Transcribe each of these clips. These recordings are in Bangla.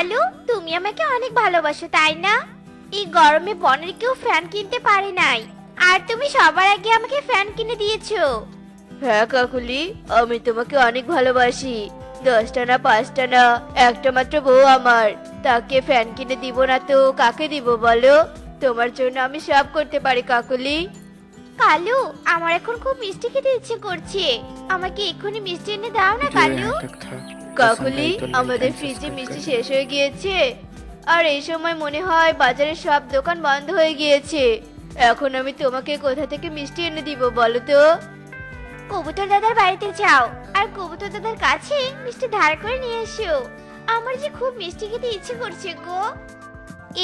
কালু, তুমি আমাকে অনেক ভালোবাসো তাই না? এই গরমে বনের কেউ ফ্যান কিনতে পারে নাই, আর তুমি সবার আগে আমাকে ফ্যান কিনে দিয়েছো। হ্যাঁ কাকুলি, আমি তোমাকে অনেক ভালোবাসি। 10টা না 5টা না, একটা মাত্র বউ আমার, তাকে ফ্যান কিনে দিব না তো কাকে দিব বলো? তোমার জন্য আমি সব করতে পারি কাকুলি। কালু, আমার এখন খুব মিষ্টি খেতে ইচ্ছে করছে, আমাকে এক্ষুনি মিষ্টি এনে দাও না কালু। কাকুলি, আমাদের ফ্রিজে মিষ্টি শেষ হয়ে গিয়েছে, আর এই সময় মনে হয় বাজারের সব দোকান বন্ধ হয়ে গিয়েছে। এখন আমি তোমাকে কোথা থেকে মিষ্টি এনে দিব বলো তো? কবুতর দাদার বাড়িতে যাও, আর কবুতর দাদার কাছে মিষ্টি ধার করে নিয়ে এসো। আমার যে খুব মিষ্টি খেতে ইচ্ছে করছে গো।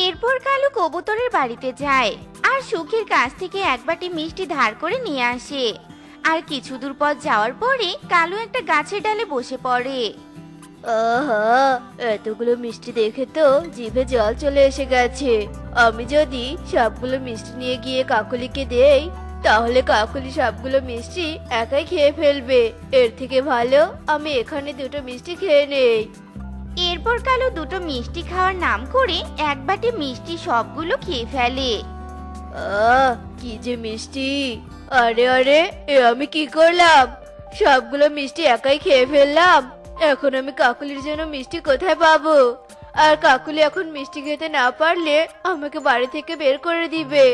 এরপর কালু কবুতরের বাড়িতে যায় আর সুখীর কাছ থেকে এক বাটি মিষ্টি ধার করে নিয়ে আসে। আর কিছু দূর পথ যাওয়ার পরে কালু একটা গাছের ডালে বসে পড়ে। আহা, এতগুলো মিষ্টি দেখে তো জিভে জল চলে এসে গেছে। আমি যদি সবগুলো মিষ্টি নিয়ে গিয়ে কাকুলিকে দেই, তাহলে কাকুলি সবগুলো মিষ্টি একাই খেয়ে ফেলবে। এর থেকে ভালো আমি এখানে দুটো মিষ্টি খেয়ে নেই। এরপর কালু দুটো মিষ্টি খাওয়ার নাম করে এক বাটি মিষ্টি সবগুলো খেয়ে ফেলে। কি যে মিষ্টি! আরে আরে, এ আমি কি করলাম? সবগুলো মিষ্টি একাই খেয়ে ফেললাম। এখন আমি কাকুলির জন্য মিষ্টি কোথায় পাবো? আর কাকুলি এখন মিষ্টি খেতে না পারলে আমাকে বাড়ি থেকে বের করে দিবে।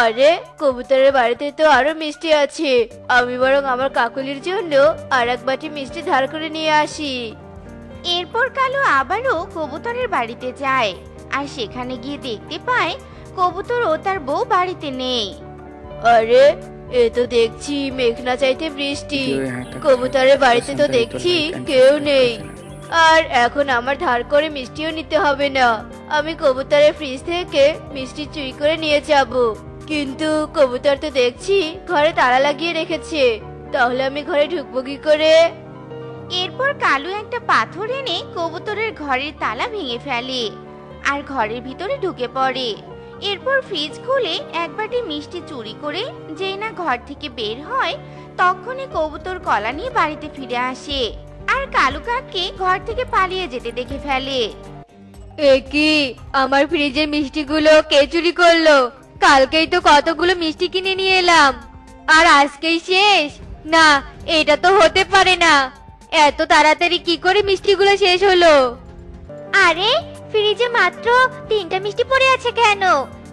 আরে, কবুতরের বাড়িতে তো আরো মিষ্টি আছে, আমি বরং আমার কাকুলির জন্য আর এক বাটি মিষ্টি ধার করে নিয়ে আসি। এরপর কালু আবারও কবুতরের বাড়িতে যায়, আর সেখানে গিয়ে দেখতে পায় কবুতর ও তার বউ বাড়িতে নেই। আরে, এ তো দেখছি মেঘনা চাইতে বৃষ্টি। কবুতরের বাড়িতে তো দেখছি কেউ নেই। আর এখন আমার ধার করে মিষ্টিও নিতে হবে না, আমি কবুতরের ফ্রিজ থেকে মিষ্টি চুরি করে নিয়ে যাব। কিন্তু কবুতর তো দেখছি ঘরে তালা লাগিয়ে রেখেছে, তাহলে আমি ঘরে ঢুকবো কি করে? এরপর কালু একটা পাথর এনে কবুতরের ঘরের তালা ভেঙে ফেলে আর ঘরের ভিতরে ঢুকে পড়ে। এরপর ফ্রিজ খুলে এক বাটি মিষ্টি চুরি করে যেই না ঘর থেকে বের হয়, তখনই কবুতর কলা নিয়ে বাড়িতে ফিরে আসে আর কালু কাককে ঘর থেকে পালিয়ে যেতে দেখে ফেলে। এ কি, আমার ফ্রিজের মিষ্টিগুলো কে চুরি করলো? কালকেই তো কতগুলো মিষ্টি কিনে নিয়ে এলাম, আর আজকেই শেষ? না, এটা তো হতে পারে না। এত তাড়াতাড়ি কি করে মিষ্টিগুলো শেষ হলো? আরে, ফ্রিজে মাত্র 3টা মিষ্টি পড়ে আছে কেন?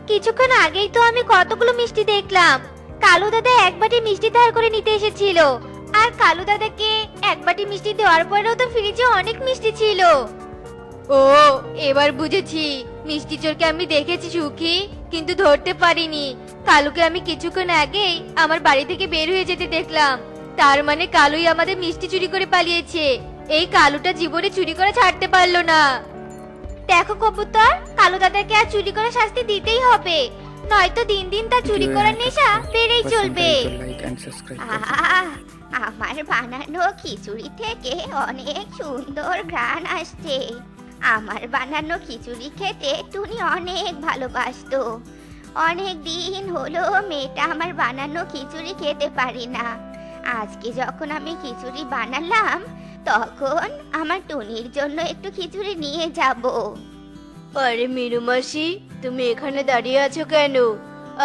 কিছুক্ষণ আগেই তো আমি কতগুলো মিষ্টি দেখলাম। কালু দাদা এক বাটি মিষ্টি ধার করে নিতে এসেছিল, আর কালু দাদাকে এক বাটি মিষ্টি দেওয়ার পরেও তো ফ্রিজে অনেক মিষ্টি ছিল। ও, এবার বুঝেছি। মিষ্টি চোরকে আমি দেখেছি সুখী, কিন্তু ধরতে পারিনি। কালুকে আমি কিছুক্ষণ আগেই আমার বাড়ি থেকে বের হয়ে যেতে দেখলাম। তার মানে কালুই আমাদের মিষ্টি চুরি করে পালিয়েছে। এই কালুটা জীবনে চুরি করে ছাড়তে পারলো না। দেখো কবুতর, কালু দাদাকে আর চুরি করে শাস্তি দিতেই হবে, নয়তো দিন দিন তার চুরি করার নেশা বেড়েই চলবে। আমার বানানো খিচুড়ি থেকে অনেক সুন্দর ঘ্রাণ আসছে। আমার বানানো খিচুড়ি খেতে টুনি অনেক ভালোবাসতো। অনেক দিন হলো মেয়েটা আমার বানানো খিচুড়ি খেতে পারি না। আজকে যখন আমি খিচুড়ি বানালাম, তখন আমার টুনির জন্য একটু খিচুড়ি নিয়ে যাব। আরে মিনু মাসি, তুমি এখানে দাঁড়িয়ে আছো কেন?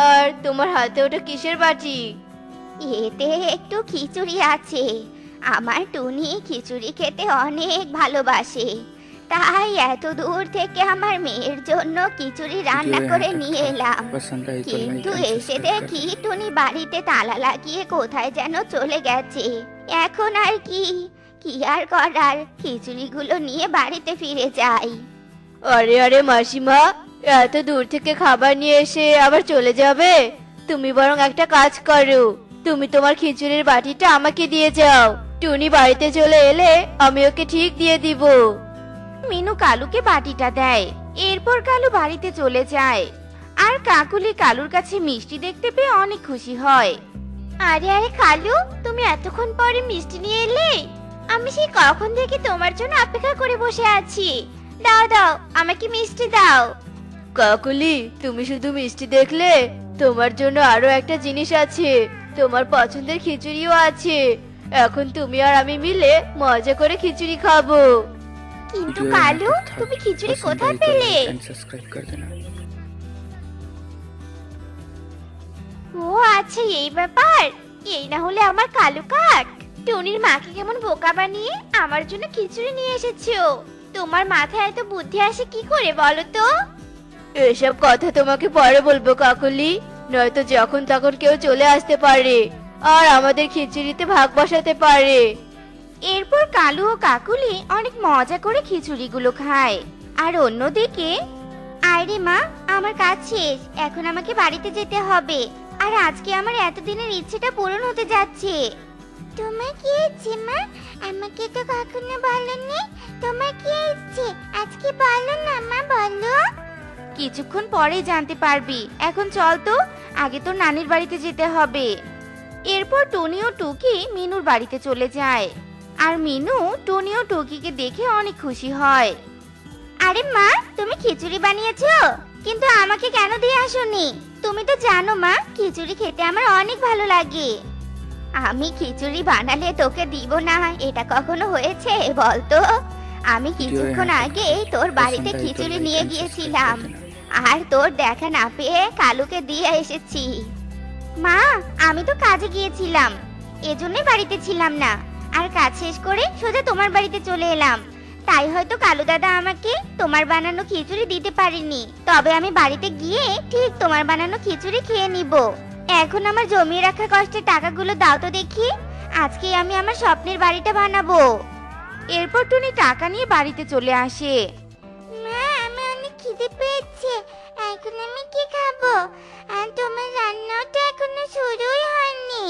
আর তোমার হাতে ওটা কিসের বাটি? এতে একটু খিচুড়ি আছে। আমার টুনি খিচুড়ি খেতে অনেক ভালোবাসে, তাই এত দূর থেকে আমার মেয়ের জন্য খিচুড়ি রান্না করে নিয়ে এলাম। কিন্তু এসে দেখি টুনি বাড়িতে তালা লাগিয়ে কোথায় যেন চলে গেছে। এখন আর কি আর করার, খিচুড়িগুলো নিয়ে বাড়িতে ফিরে যাই। আরে আরে মাসিমা, এত দূর থেকে খাবার নিয়ে এসে আবার চলে যাবে? তুমি বরং একটা কাজ করো, তুমি তোমার খিচুড়ির বাটিটা আমাকে দিয়ে যাও। টুনি বাড়িতে চলে এলে আমি ওকে ঠিক দিয়ে দিব। মিনু কালুকে বাটিটা দেয়। এরপর কালু বাড়িতে চলে যায়, আর কাকুলি কালুর কাছে মিষ্টি দেখতে পেয়ে অনেক খুশি হয়। আরে আরে কালু, তুমি এতক্ষণ পরে মিষ্টি নিয়ে এলে? আমি সেই কখন থেকে তোমার জন্য অপেক্ষা করে বসে আছি। দাও দাও, আমাকে মিষ্টি দাও। কাকুলি, তুমি শুধু মিষ্টি দেখলে? তোমার জন্য আরো একটা জিনিস আছে, তোমার পছন্দের খিচুড়িও আছে। এখন তুমি আর আমি মিলে মজা করে খিচুড়ি খাবো। কিন্তু वीडियो यहाँ কালু, तक था। তুমি খিচুড়ি पसंद কোথায় आई तो পেলে? लाइक एंड सब्सक्राइब कर देना। ও আচ্ছা, এই ব্যাপার। এই না হলে আমার কালু কাক টুনির মাকে কেমন বোকা বানিয়ে আমার জন্য খিচুড়ি নিয়ে এসেছো। তোমার মাথায় এত বুদ্ধি আসে কি করে বলো তো? এসব কথা তোমাকে পরে বলবো কাকুলি, নয়তো যখন তখন কেউ চলে আসতে পারে আর আমাদের খিচুড়িতে ভাগ বসাতে পারে। এরপর কালু ও কাকুলি অনেক মজা করে খিচুড়িগুলো খায়। আর অন্যদিকে, আরে মা, আমার কাজ শেষ, এখন আমাকে বাড়িতে যেতে হবে। আর আজকে আমার এতদিনের ইচ্ছেটা পূরণ হতে যাচ্ছে। তোমার কি ইচ্ছে মা? আমাকে তো কখনো বলনি। তোমার কি ইচ্ছে আজকে বলো না মা, বলো। কিছুক্ষণ পরেই জানতে পারবি, এখন চল তো, আগে তো নানির বাড়িতে যেতে হবে। এরপর টুনি ও টুকি মিনুর বাড়িতে চলে যায়। আর মিনু টুনি ও টুকিকে দেখে অনেক খুশি হয়। আরে মা, তুমি খিচুড়ি বানিয়েছো, কিন্তু আমাকে কেন দিয়ে আসোনি? তুমি তো জানো মা, খিচুড়ি খেতে আমার অনেক ভালো লাগে। আমি খিচুড়ি বানালে তোকে দিব না, এটা কখনো হয়েছে বলতো? আমি কিছুক্ষণ আগে তোর বাড়িতে খিচুড়ি নিয়ে গিয়েছিলাম, আর তোর দেখা না পেয়ে কালুকে দিয়ে এসেছি। মা, আমি তো কাজে গিয়েছিলাম, এজন্যই বাড়িতে ছিলাম না। আর কাজ শেষ করে সোজা তোমার বাড়িতে চলে এলাম, তাই হয়তো কালু দাদা আমাকে তোমার বানানো খিচুড়ি দিতে পারেনি। তবে আমি বাড়িতে গিয়ে ঠিক তোমার বানানো খিচুড়ি খেয়ে নিব। এখন আমার জমিয়ে রাখা কষ্টের টাকাগুলো দাও তো দেখি, আজকে আমি আমার স্বপ্নের বাড়িটা বানাবো। এরপর টুনি টাকা নিয়ে বাড়িতে চলে আসে। মা, আমি অনেক খিদে পেয়েছে, এখন আমি কি খাবো? আর তোমার রান্নাও তো এখনো শুরুই হয়নি।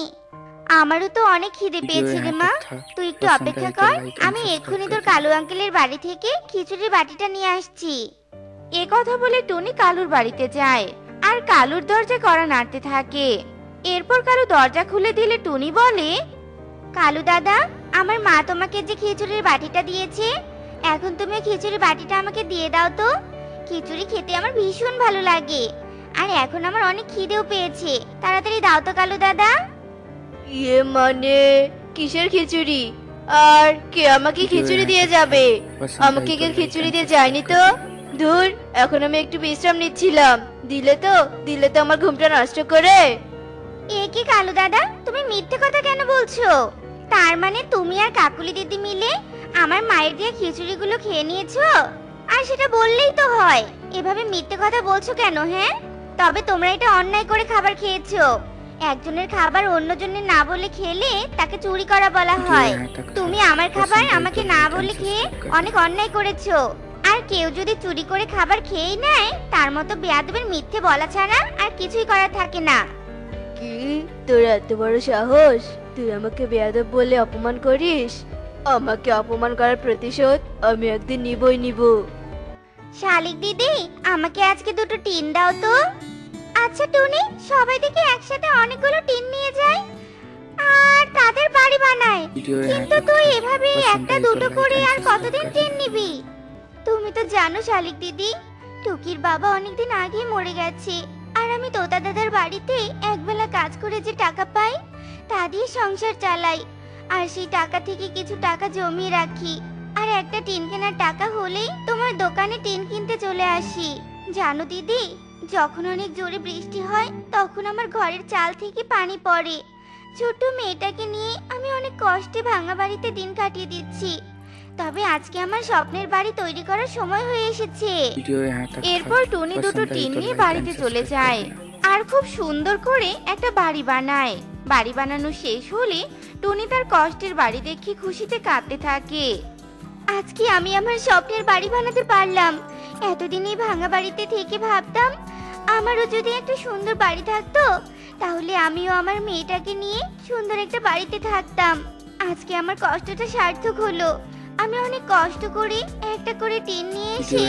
আমারও তো অনেক খিদে পেয়েছে রে মা, তুই একটু অপেক্ষা কর, আমি এক্ষুনি তোর কালু আঙ্কেলের বাড়ি থেকে খিচুড়ির বাটিটা নিয়ে আসছি। এ কথা বলে টুনি কালুর বাড়িতে যায় আর কালুর দরজা কড়া নাড়তে থাকে। এরপর কালু দরজা খুলে দিলে টুনি বলে, কালু দাদা, আমার মা তোমাকে যে খিচুড়ির বাটিটা দিয়েছে, এখন তুমি খিচুড়ির বাটিটা আমাকে দিয়ে দাও তো। খিচুড়ি খেতে আমার ভীষণ ভালো লাগে, আর এখন আমার অনেক খিদেও পেয়েছে, তাড়াতাড়ি দাও তো কালু দাদা। ইয়ে মানে কিসের খিচুড়ি? আর কে আমাকে খিচুড়ি দিয়ে যাবে? আমাকে কেউ খিচুড়ি দিয়ে যায়নি তো। ধুর, এখন আমি একটু বিশ্রাম নিচ্ছিলাম, দিলে তো আমার ঘুমটা নষ্ট করে। এ কি কালু দাদা, তুমি মিথ্যে কথা কেন বলছো? তার মানে তুমি আর কাকুলি দিদি মিলে আমার মায়ের দিয়ে খিচুড়িগুলো খেয়ে নিয়েছো? আর সেটা বললেই তো হয়, এভাবে মিথ্যে কথা বলছো কেন? হ্যাঁ, তবে তোমরা এটা অন্যায় করে খাবার খেয়েছো। একজনের খাবার অন্যজনের না বলে খেলে তাকে চুরি করা বলা হয়। তুমি আমার খাবার আমাকে না বলে খেয়ে অনেক অন্যায় করেছো। আর কেউ যদি চুরি করে খাবার খেয়েই নেয়, তার মতো বেয়াদবের মিথ্যে বলা ছাড়া আর কিছুই করার থাকে না। কি, তোর এত বড় সাহস? তুই আমাকে বেয়াদব বলে অপমান করিস? আমাকে অপমান করার প্রতিশোধ আমি একদিন নিব। শালিক দিদি, আমাকে আজকে দুটো টিন দাও তো। আচ্ছা টুনি, সবাই দেখি একসাথে অনেকগুলো টিন নিয়ে যায় আর তাদের বাড়ি বানায়, কিন্তু তুই এভাবে একটা দুটো করে আর কতদিন টিন নিবি? তুমি তো জানো শালিক দিদি, টুকির বাবা অনেকদিন আগে মরে গেছে, আর আমি তোতা দাদার বাড়িতে একবেলা কাজ করে যে টাকা পাই তা দিয়ে সংসার চালাই। আর সেই টাকা থেকে কিছু টাকা জমিয়ে রাখি, আর একটা টিন কেনার টাকা হলেই তোমার দোকানে টিন কিনতে চলে আসি। জানো দিদি, যখন অনেক জোরে বৃষ্টি হয় তখন আমার ঘরের চাল থেকে পানি পড়ে। ছোট মেয়েটাকে নিয়ে আমি অনেক কষ্টে ভাঙা বাড়িতে দিন কাটিয়ে দিচ্ছি। তবে আজকে আমার স্বপ্নের বাড়ি তৈরি করার সময় হয়ে এসেছে। এরপর টুনি দুটো টিন নিয়ে বাড়িতে চলে যায় আর খুব সুন্দর করে একটা বাড়ি বানায়। বাড়ি বানানো শেষ হলে টুনি তার কষ্টের বাড়ি দেখে খুশিতে কাঁদতে থাকে। আজকে আমি আমার স্বপ্নের বাড়ি বানাতে পারলাম। এতদিন এই ভাঙা বাড়িতে থেকে ভাবতাম আমারও যদি একটা সুন্দর বাড়ি থাকতো, তাহলে আমিও আমার মেয়েটাকে নিয়ে সুন্দর একটা বাড়িতে থাকতাম। আজকে আমার কষ্টটা সার্থক হলো। আমি অনেক কষ্ট করে একটা করে টিন নিয়ে এসে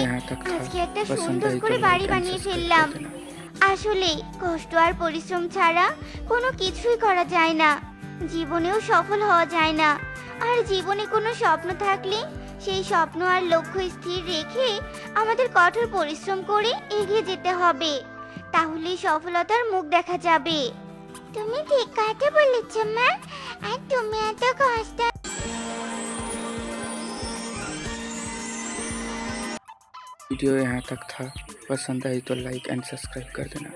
আজকে একটা সুন্দর করে বাড়ি বানিয়ে ফেললাম। আসলে কষ্ট আর পরিশ্রম ছাড়া কোনো কিছুই করা যায় না, জীবনেও সফল হওয়া যায় না। আর জীবনে কোনো স্বপ্ন থাকলে সেই স্বপ্ন আর লক্ষ্য স্থির রেখে আমাদের কঠোর পরিশ্রম করে এগিয়ে যেতে হবে, তাহলেই সফলতার মুখ দেখা যাবে। তুমি ঠিক কথা বলেছ মা, আর তুমি এত কষ্ট वीडियो यहाँ तक था, पसंद आई तो लाइक एंड सब्सक्राइब कर देना।